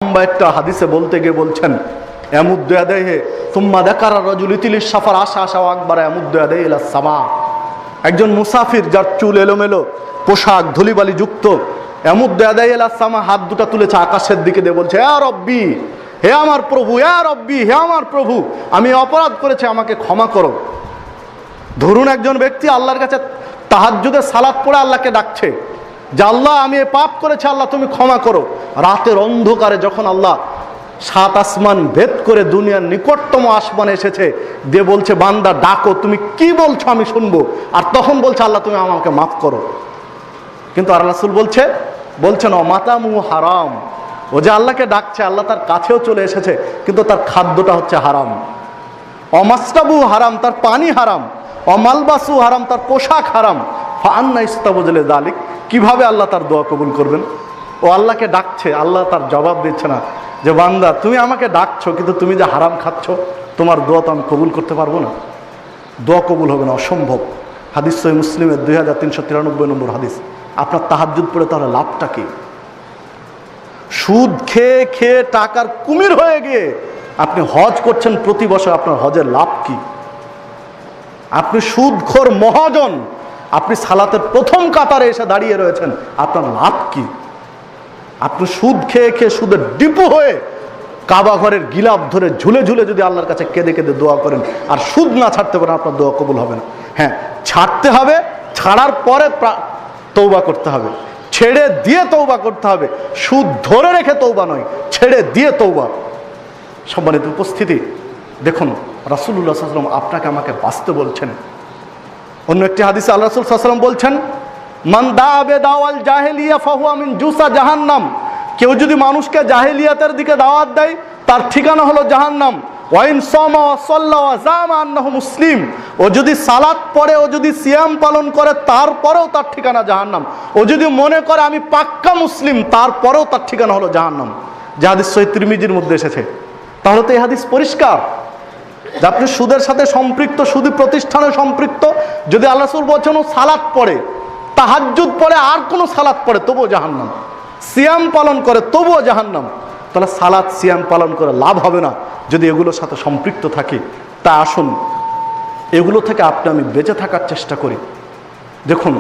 লম্বা একটা হাদিসে বলতে গিয়ে বলছেন ইয়ামুদ্দু ইয়াদাইহি সুম্মা যাকারা রাজুল ইতিলিস সাফার আশা আশা আকবার ইয়ামুদ্দু ইয়াদাইহি ইলাস সামা। একজন মুসাফির যার চুল এলোমেলো, পোশাক ধুলিবালি যুক্ত, ইয়ামুদ্দু ইয়াদাইহি ইলাস সামা, হাত দুটো তুলেছে আকাশের দিকে দিয়ে বলছে ইয়া রব্বি, হে আমার প্রভু, ইয়া রব্বি, হে আমার প্রভু, আমি অপরাধ করেছি, আমাকে ক্ষমা করো। ধরুন একজন ব্যক্তি আল্লাহর কাছে তাহাজ্জুদে সালাত পড়ে আল্লাহকে ডাকছে যে আল্লাহ আমি এ পাপ করেছি, আল্লাহ তুমি ক্ষমা করো। রাতের অন্ধকারে যখন আল্লাহ 7 আসমান ভেদ করে দুনিয়ার নিকটতম আসমানে এসেছে, দিয়ে বলছে বান্দা ডাকো, তুমি কি বলছো আমি শুনবো। আর তখন বলছে আল্লাহ তুমি আমাকে মাফ করো। কিন্তু আর রাসূল বলছেন অমাতামু হারাম। ও যে আল্লাহকে ডাকছে, আল্লাহ তার কাছেও চলে এসেছে, কিন্তু তার খাদ্যটা হচ্ছে হারাম। অমাস্তাবু হারাম, তার পানি হারাম। অমালবাসু হারাম, তার পোশাক হারাম। ফান্না ইস্তাবজলে যালিক, কিভাবে আল্লাহ তার দোয়া কবুল করবেন? ও আল্লাহকে ডাকছে, আল্লাহ তার জবাব দিচ্ছে না যে বান্দা তুমি আমাকে ডাকছো, কিন্তু তুমি যে হারাম খাচ্ছ, তোমার দোয়া তো আমি কবুল করতে পারবো না, দোয়া কবুল হবে না, অসম্ভব। হাদিস সহিহ মুসলিমের 2393 নম্বর হাদিস। আপনার তাহাজ্জুদ পড়ে তাহলে লাভটা কি? সুদ খেয়ে খেয়ে টাকার কুমির হয়ে গিয়ে আপনি হজ করছেন প্রতি বছর, আপনার হজের লাভ কি? আপনি সুদখোর মহাজন, আপনি সালাতের প্রথম কাতারে এসে দাঁড়িয়ে রয়েছেন, আপনার লাভ কি? আপনি সুদ খেয়ে খেয়ে সুদের ডিপো হয়ে কাবা ঘরের গিলাপ ধরে ঝুলে ঝুলে যদি আল্লাহর কাছে কেঁদে কেঁদে দোয়া করেন আর সুদ না ছাড়তে পারেন, আপনার দোয়া কবুল হবে না। হ্যাঁ, ছাড়তে হবে, ছাড়ার পরে তওবা করতে হবে, ছেড়ে দিয়ে তওবা করতে হবে। সুদ ধরে রেখে তওবা নয়, ছেড়ে দিয়ে তওবা। সম্মানিত উপস্থিতি, দেখুন রাসূলুল্লাহ সাল্লাল্লাহু আলাইহি ওয়াসাল্লাম আপনাকে আমাকে বাঁচতে বলছেন। অন্য একটি হাদিসে আল্লাহ রাসূল সাল্লাল্লাহু আলাইহি ওয়াসাল্লাম বলছেন মান দাআ বিদাওয়াল জাহেলিয়া ফাহুয়া মিন জুসা জাহান্নাম। কেউ যদি মানুষকে জাহেলিয়াতের দিকে দাওয়াত দেয়, তার ঠিকানা হলো জাহান্নাম। ওয়াইন সামা ওয়া সাল্লা ওয়া জামা আন্নাহু মুসলিম। ও যদি সালাত পড়ে, ও যদি সিয়াম পালন করে, তারপরেও তার ঠিকানা জাহান্নাম। ও যদি মনে করে আমি পাক্কা মুসলিম, তারপরেও তার ঠিকানা হলো জাহান্নাম। যে হাদিস সহিহ তিরমিজির মধ্যে এসেছে। তাহলে তো এই হাদিস পরিষ্কার যে আপনি সুদের সাথে সম্পৃক্ত, সুদী প্রতিষ্ঠানে সম্পৃক্ত। যদি আল্লাহ রাসূল বলছেন ও সালাত পড়ে, তাহাজ্জুদ পড়ে, আর কোনো সালাত পড়ে, তবুও জাহান্নাম। সিয়াম পালন করে, তবুও জাহান্নাম। তাহলে সালাত সিয়াম পালন করে লাভ হবে না যদি এগুলোর সাথে সম্পৃক্ত থাকি। তা আসুন এগুলো থেকে আমি বেঁচে থাকার চেষ্টা করি। দেখুন